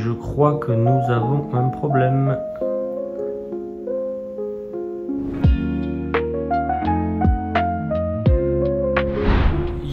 Je crois que nous avons un problème.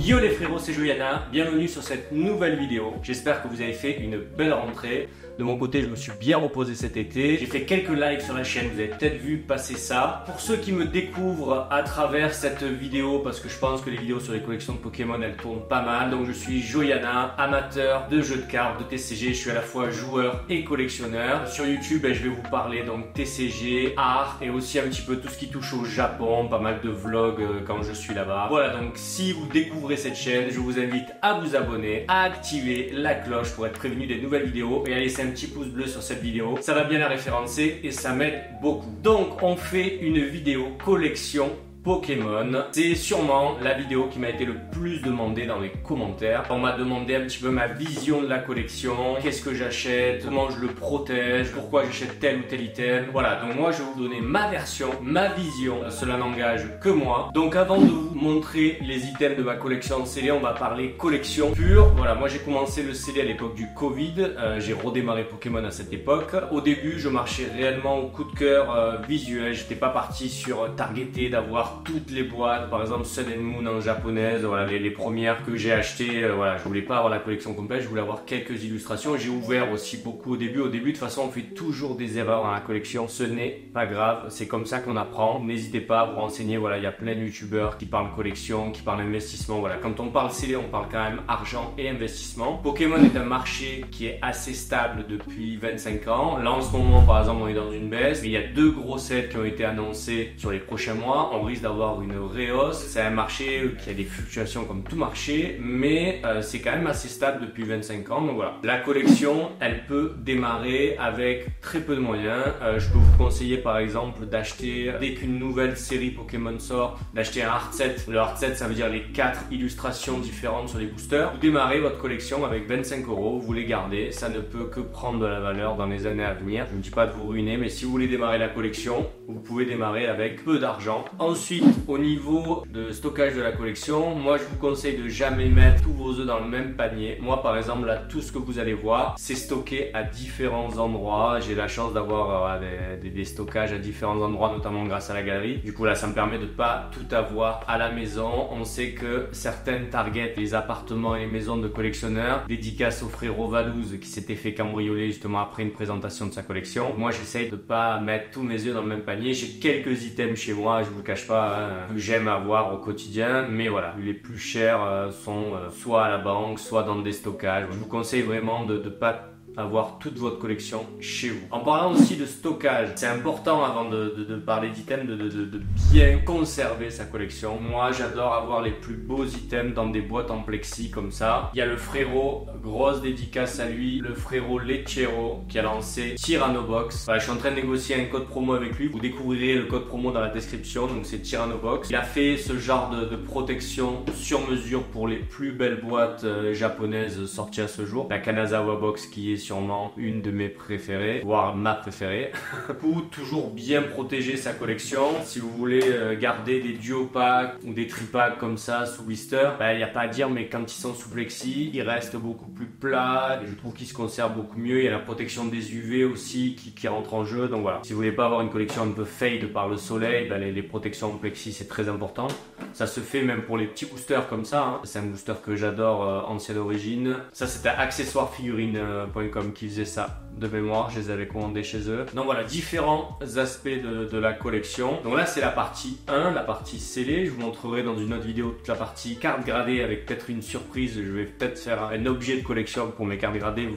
Yo les frérots, c'est Joyana, bienvenue sur cette nouvelle vidéo. J'espère que vous avez fait une belle rentrée. De mon côté, je me suis bien reposé cet été. J'ai fait quelques lives sur la chaîne, vous avez peut-être vu passer ça. Pour ceux qui me découvrent à travers cette vidéo, parce que je pense que les vidéos sur les collections de Pokémon, elles tournent pas mal. Donc je suis Joyana, amateur de jeux de cartes, de TCG. Je suis à la fois joueur et collectionneur. Sur YouTube, je vais vous parler donc TCG, art et aussi un petit peu tout ce qui touche au Japon. Pas mal de vlogs quand je suis là-bas. Voilà, donc si vous découvrez cette chaîne, je vous invite à vous abonner, à activer la cloche pour être prévenu des nouvelles vidéos et à laisser un petit pouce bleu sur cette vidéo. Ça va bien la référencer et ça m'aide beaucoup. Donc on fait une vidéo collection Pokémon. C'est sûrement la vidéo qui m'a été le plus demandée dans les commentaires. On m'a demandé un petit peu ma vision de la collection, qu'est-ce que j'achète, comment je le protège, pourquoi j'achète tel ou tel item. Voilà, donc moi je vais vous donner ma version, ma vision. Cela n'engage que moi. Donc avant de vous montrer les items de ma collection scellée, on va parler collection pure. Voilà, moi j'ai commencé le scellé à l'époque du Covid. J'ai redémarré Pokémon à cette époque. Au début, je marchais réellement au coup de cœur visuel. J'étais pas parti sur targeter d'avoir toutes les boîtes, par exemple Sun and Moon en japonaise, voilà les premières que j'ai achetées, voilà, je voulais pas avoir la collection complète, je voulais avoir quelques illustrations. J'ai ouvert aussi beaucoup au début. De toute façon, on fait toujours des erreurs dans la collection, ce n'est pas grave, c'est comme ça qu'on apprend. N'hésitez pas à vous renseigner, voilà, il y a plein de youtubeurs qui parlent collection, qui parlent investissement, voilà. Quand on parle scellé, on parle quand même argent et investissement. Pokémon est un marché qui est assez stable depuis 25 ans. Là en ce moment, par exemple, on est dans une baisse, mais il y a deux gros sets qui ont été annoncés sur les prochains mois. On risque d'avoir une réhausse. C'est un marché qui a des fluctuations comme tout marché, mais c'est quand même assez stable depuis 25 ans. Donc voilà, la collection, elle peut démarrer avec très peu de moyens. Je peux vous conseiller par exemple d'acheter, dès qu'une nouvelle série Pokémon sort, d'acheter un art set. Le art set, ça veut dire les 4 illustrations différentes sur les boosters. Vous démarrez votre collection avec 25 €, vous les gardez, ça ne peut que prendre de la valeur dans les années à venir. Je ne dis pas de vous ruiner, mais si vous voulez démarrer la collection, vous pouvez démarrer avec peu d'argent. Ensuite, au niveau de stockage de la collection, moi je vous conseille de jamais mettre tous vos œufs dans le même panier. Moi par exemple, là tout ce que vous allez voir, c'est stocké à différents endroits. J'ai la chance d'avoir des stockages à différents endroits, notamment grâce à la galerie. Du coup là, ça me permet de pas tout avoir à la maison. On sait que certaines targetent les appartements et les maisons de collectionneurs. Dédicace au frérot Valouz qui s'était fait cambrioler justement après une présentation de sa collection. Moi j'essaye de pas mettre tous mes œufs dans le même panier. J'ai quelques items chez moi, je vous le cache pas, que j'aime avoir au quotidien, mais voilà, les plus chers sont soit à la banque, soit dans des stockages. Je vous conseille vraiment de pas avoir toute votre collection chez vous. En parlant aussi de stockage, c'est important avant de parler d'items de bien conserver sa collection. Moi j'adore avoir les plus beaux items dans des boîtes en plexi comme ça. Il y a le frérot, grosse dédicace à lui, le frérot Lechero qui a lancé Tyrannobox. Voilà, je suis en train de négocier un code promo avec lui, vous découvrirez le code promo dans la description, donc c'est Tyrannobox. Il a fait ce genre de protection sur mesure pour les plus belles boîtes japonaises sorties à ce jour. La Kanazawa Box qui est sûrement une de mes préférées, voire ma préférée. Pour toujours bien protéger sa collection, si vous voulez garder des duo packs ou des tripacks comme ça sous blister, il n'y a pas à dire, mais quand ils sont sous plexi, ils restent beaucoup plus plats et je trouve qu'ils se conservent beaucoup mieux. Il y a la protection des UV aussi qui rentre en jeu, donc voilà. Si vous voulez pas avoir une collection un peu fade par le soleil, les protections en plexi c'est très important. Ça se fait même pour les petits boosters comme ça, hein. C'est un booster que j'adore, ancienne origine. Ça c'était accessoirefigurine.com qui faisait ça de mémoire, je les avais commandés chez eux. Donc voilà, différents aspects de la collection. Donc là c'est la partie 1, la partie scellée. Je vous montrerai dans une autre vidéo toute la partie cartes gradées avec peut-être une surprise. Je vais peut-être faire un objet de collection pour mes cartes gradées.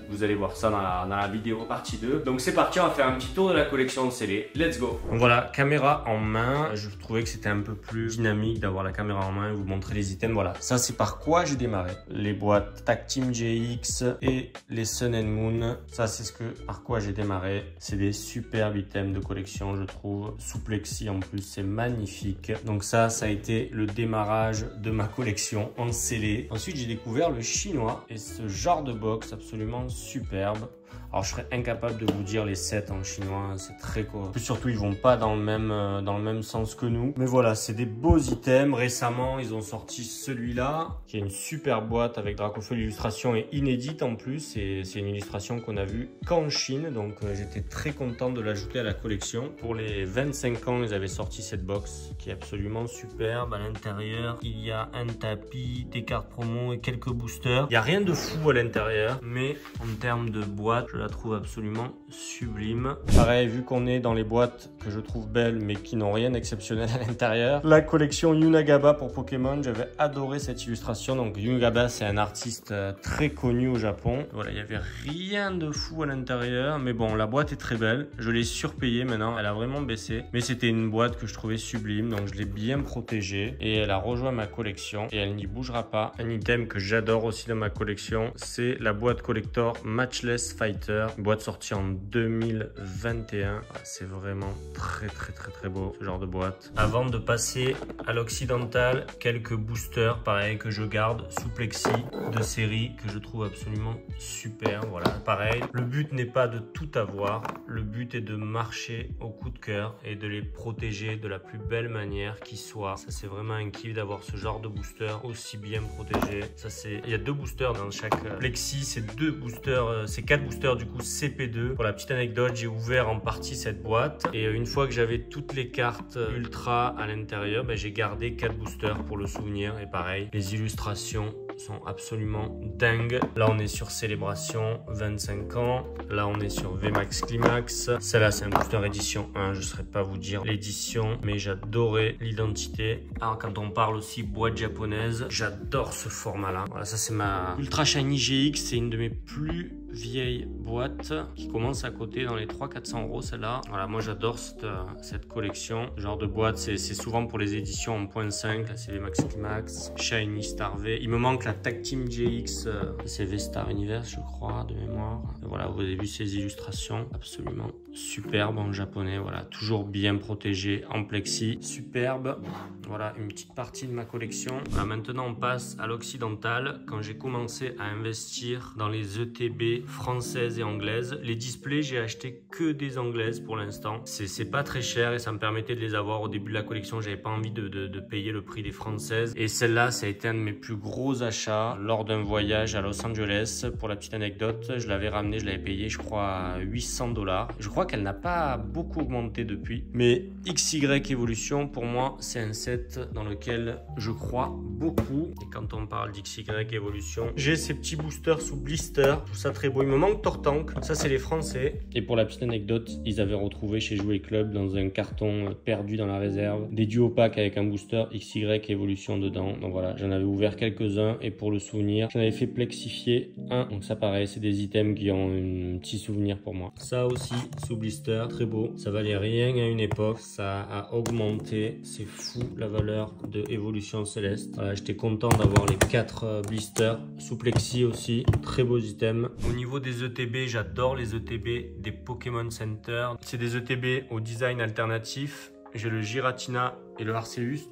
Vous allez voir ça dans la vidéo partie 2. Donc c'est parti, on va faire un petit tour de la collection scellée. Let's go. Donc voilà, caméra en main. Je trouvais que c'était un peu plus dynamique d'avoir la caméra en main et vous montrer les items. Voilà, ça c'est par quoi j'ai démarré. Les boîtes Tag Team GX et les Sun and Moon. Ça Ça, c'est par quoi j'ai démarré. C'est des superbes items de collection, je trouve. Sous plexi en plus, c'est magnifique. Donc ça a été le démarrage de ma collection en scellé. Ensuite, j'ai découvert le chinois et ce genre de box absolument superbe. Alors, je serais incapable de vous dire les sets en chinois, c'est très quoi. Surtout, ils vont pas dans le même sens que nous. Mais voilà, c'est des beaux items. Récemment, ils ont sorti celui-là, qui est une super boîte avec Dracofeu. L'illustration est inédite en plus. Et c'est une illustration qu'on a vue qu'en Chine. Donc, j'étais très content de l'ajouter à la collection. Pour les 25 ans, ils avaient sorti cette box qui est absolument superbe. À l'intérieur, il y a un tapis, des cartes promo et quelques boosters. Il n'y a rien de fou à l'intérieur, mais en termes de boîte, je la trouve absolument sublime. Pareil, vu qu'on est dans les boîtes que je trouve belles mais qui n'ont rien d'exceptionnel à l'intérieur, la collection Yunagaba pour Pokémon, j'avais adoré cette illustration. Donc Yunagaba, c'est un artiste très connu au Japon. Voilà, il n'y avait rien de fou à l'intérieur, mais bon, la boîte est très belle. Je l'ai surpayée maintenant, elle a vraiment baissé, mais c'était une boîte que je trouvais sublime, donc je l'ai bien protégée et elle a rejoint ma collection et elle n'y bougera pas. Un item que j'adore aussi dans ma collection, c'est la boîte collector Matchless Fighter. Une boîte sortie en 2021. C'est vraiment très beau ce genre de boîte. Avant de passer à l'occidental, quelques boosters pareil que je garde sous plexi de série que je trouve absolument super. Voilà, pareil. Le but n'est pas de tout avoir. Le but est de marcher au coup de cœur et de les protéger de la plus belle manière qui soit. Ça, c'est vraiment un kiff d'avoir ce genre de booster aussi bien protégé. Ça, il y a 2 boosters dans chaque plexi. C'est 2 boosters, c'est 4 boosters du coup CP2. Pour la petite anecdote, j'ai ouvert en partie cette boîte et une fois que j'avais toutes les cartes ultra à l'intérieur, j'ai gardé 4 boosters pour le souvenir. Et pareil, les illustrations sont absolument dingues. Là, on est sur Célébration 25 ans. Là, on est sur VMAX Climax. Celle-là, c'est un booster édition 1. Je ne saurais pas vous dire l'édition, mais j'adorais l'identité. Alors, quand on parle aussi boîte japonaise, j'adore ce format-là. Voilà, ça, c'est ma Ultra Shiny GX. C'est une de mes plus vieilles boîtes qui commence à coter dans les 300-400 euros celle-là. Voilà, moi j'adore cette collection. Ce genre de boîte, c'est souvent pour les éditions en .5. Là, c'est VMAX Climax, Shiny Star V. Il me manque la Tag Team GX, c'est V-Star Universe, je crois, de mémoire. Et voilà, vous avez vu ces illustrations absolument superbes en japonais. Voilà, toujours bien protégé en plexi. Superbe. Voilà, une petite partie de ma collection. Voilà, maintenant on passe à l'occidental. Quand j'ai commencé à investir dans les ETB françaises et anglaises, les displays, j'ai acheté que des anglaises pour l'instant. C'est pas très cher et ça me permettait de les avoir au début de la collection. J'avais pas envie de payer le prix des françaises. Et celle-là, ça a été un de mes plus gros achats lors d'un voyage à Los Angeles. Pour la petite anecdote, je l'avais ramené, je l'avais payé, je crois, à 800 $. Je crois qu'elle n'a pas beaucoup augmenté depuis. Mais XY Evolution, pour moi, c'est un set dans lequel je crois beaucoup. Et quand on parle d'XY Evolution, j'ai ces petits boosters sous blister. Je trouve ça très beau. Il me manque Tortank. Ça, c'est les Français. Et pour la petite anecdote, ils avaient retrouvé chez Jouet Club dans un carton perdu dans la réserve des duos packs avec un booster XY Evolution dedans. Donc voilà, j'en avais ouvert quelques-uns et pour le souvenir, j'en avais fait plexifier un. Donc ça, pareil, c'est des items qui ont un petit souvenir pour moi. Ça aussi, sous blister, très beau. Ça valait rien à une époque. Ça a augmenté. C'est fou la valeur de Evolution Céleste. Voilà, j'étais content d'avoir les 4 blisters sous plexi aussi. Très beaux items. Au niveau des ETB, j'adore les ETB des Pokémon Center. C'est des ETB au design alternatif. J'ai le Giratina et le Arceus.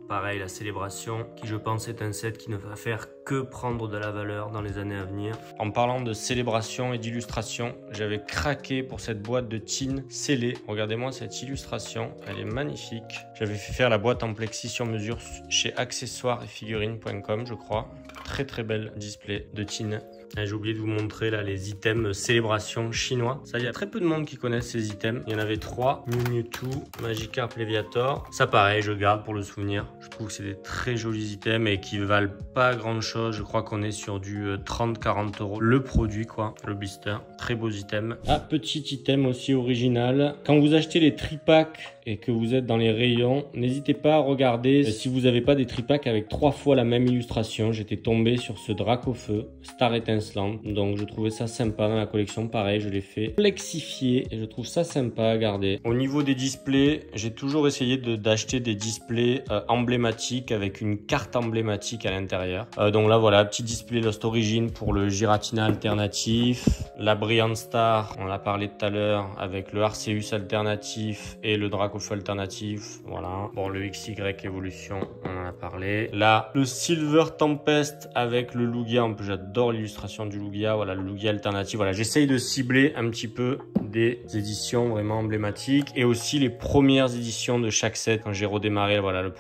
Pareil, la Célébration, qui je pense est un set qui ne va faire que prendre de la valeur dans les années à venir. En parlant de célébration et d'illustration, j'avais craqué pour cette boîte de tin scellée. Regardez-moi cette illustration, elle est magnifique. J'avais fait faire la boîte en plexi sur mesure chez accessoires et figurines.com, je crois. Très belle display de tin. J'ai oublié de vous montrer là les items célébration chinois. Ça, il y a très peu de monde qui connaissent ces items. Il y en avait 3. Mewtwo, Magikarp, Leviator. Ça, pareil, je garde pour le souvenir. Je trouve que c'est des très jolis items et qui valent pas grand chose. Je crois qu'on est sur du 30-40 € le produit, quoi. Le blister. Très beaux items. Ah, petit item aussi original. Quand vous achetez les tripacks et que vous êtes dans les rayons, n'hésitez pas à regarder si vous n'avez pas des tripacks avec 3 fois la même illustration. J'étais tombé sur ce Dracofeu Star étincelante, donc je trouvais ça sympa dans la collection. Pareil, je l'ai fait flexifier et je trouve ça sympa à garder. Au niveau des displays, j'ai toujours essayé d'acheter des displays emblématiques avec une carte emblématique à l'intérieur. Donc là voilà, petit display Lost Origin pour le Giratina alternatif, la Brilliant Star, on l'a parlé tout à l'heure, avec le Arceus alternatif et le Dracofeu alternatif. Voilà. Bon, le XY Evolution, on en a parlé. Là, le Silver Tempest avec le Lugia. En plus, j'adore l'illustration du Lugia. Voilà, le Lugia alternatif. Voilà, j'essaye de cibler un petit peu des éditions vraiment emblématiques et aussi les premières éditions de chaque set. Quand j'ai redémarré, voilà, la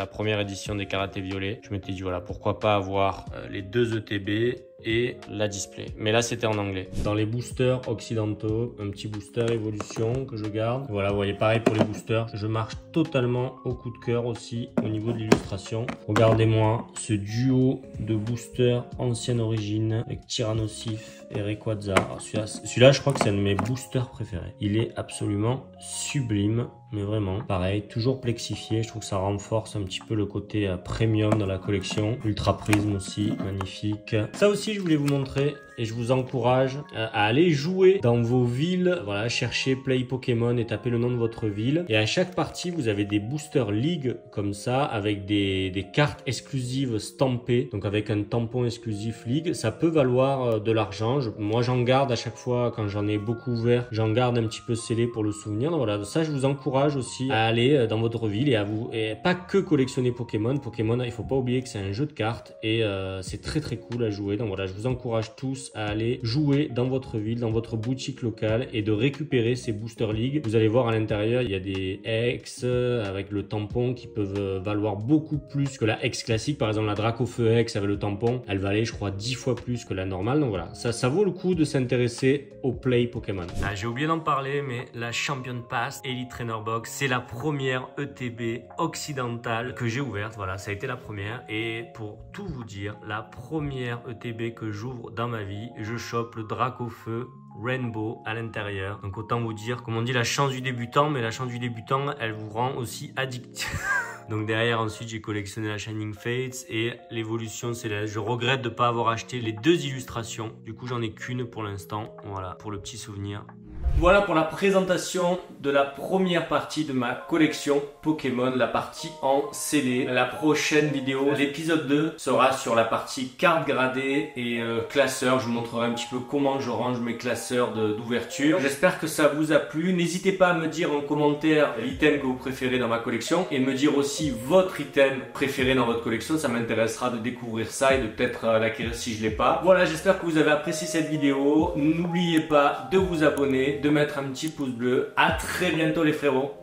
première édition des Karaté Violet, je m'étais dit, voilà, pourquoi pas avoir les 2 ETB et la display. Mais là, c'était en anglais. Dans les boosters occidentaux, un petit booster Evolution que je garde. Voilà, vous voyez, pareil pour les boosters. Je marche totalement au coup de cœur aussi au niveau de l'illustration. Regardez-moi ce duo de boosters ancienne origine avec Tyrannosif et Rayquaza. Celui-là, je crois que c'est un de mes boosters préférés. Il est absolument sublime. Mais vraiment, pareil, toujours plexifié. Je trouve que ça renforce un petit peu le côté premium dans la collection. Ultra Prisme aussi, magnifique. Ça aussi, je voulais vous montrer et je vous encourage à aller jouer dans vos villes. Voilà, cherchez Play Pokémon et tapez le nom de votre ville. Et à chaque partie, vous avez des boosters League comme ça, avec des cartes exclusives stampées. Donc avec un tampon exclusif League, ça peut valoir de l'argent. Moi, j'en garde à chaque fois quand j'en ai beaucoup ouvert. J'en garde un petit peu scellé pour le souvenir. Donc voilà, ça, je vous encourage aussi à aller dans votre ville et pas que collectionner Pokémon. Pokémon, il faut pas oublier que c'est un jeu de cartes et c'est très très cool à jouer. Donc voilà, je vous encourage tous à aller jouer dans votre ville, dans votre boutique locale et de récupérer ces Booster League. Vous allez voir à l'intérieur, il y a des X avec le tampon qui peuvent valoir beaucoup plus que la X classique. Par exemple, la Dracofeu X avec le tampon, elle valait je crois 10 fois plus que la normale. Donc voilà, ça vaut le coup de s'intéresser au Play Pokémon. Ah, j'ai oublié d'en parler, mais la Champion Pass Elite Trainer Box, c'est la première ETB occidentale que j'ai ouverte. Voilà, ça a été la première. Et pour tout vous dire, la première ETB que j'ouvre dans ma vie, je chope le Dracofeu Rainbow à l'intérieur. Donc autant vous dire, comme on dit, la chance du débutant, mais la chance du débutant, elle vous rend aussi addict. Donc derrière, ensuite, j'ai collectionné la Shining Fates et l'évolution Céleste. Je regrette de ne pas avoir acheté les 2 illustrations. Du coup, j'en ai qu'une pour l'instant. Voilà, pour le petit souvenir. Voilà pour la présentation de la première partie de ma collection Pokémon, la partie en scellé. La prochaine vidéo, l'épisode 2, sera sur la partie cartes gradées et classeurs. Je vous montrerai un petit peu comment je range mes classeurs d'ouverture. J'espère que ça vous a plu. N'hésitez pas à me dire en commentaire l'item que vous préférez dans ma collection et me dire aussi votre item préféré dans votre collection. Ça m'intéressera de découvrir ça et de peut-être l'acquérir si je ne l'ai pas. Voilà, j'espère que vous avez apprécié cette vidéo. N'oubliez pas de vous abonner, de mettre un petit pouce bleu. À très bientôt les frérots.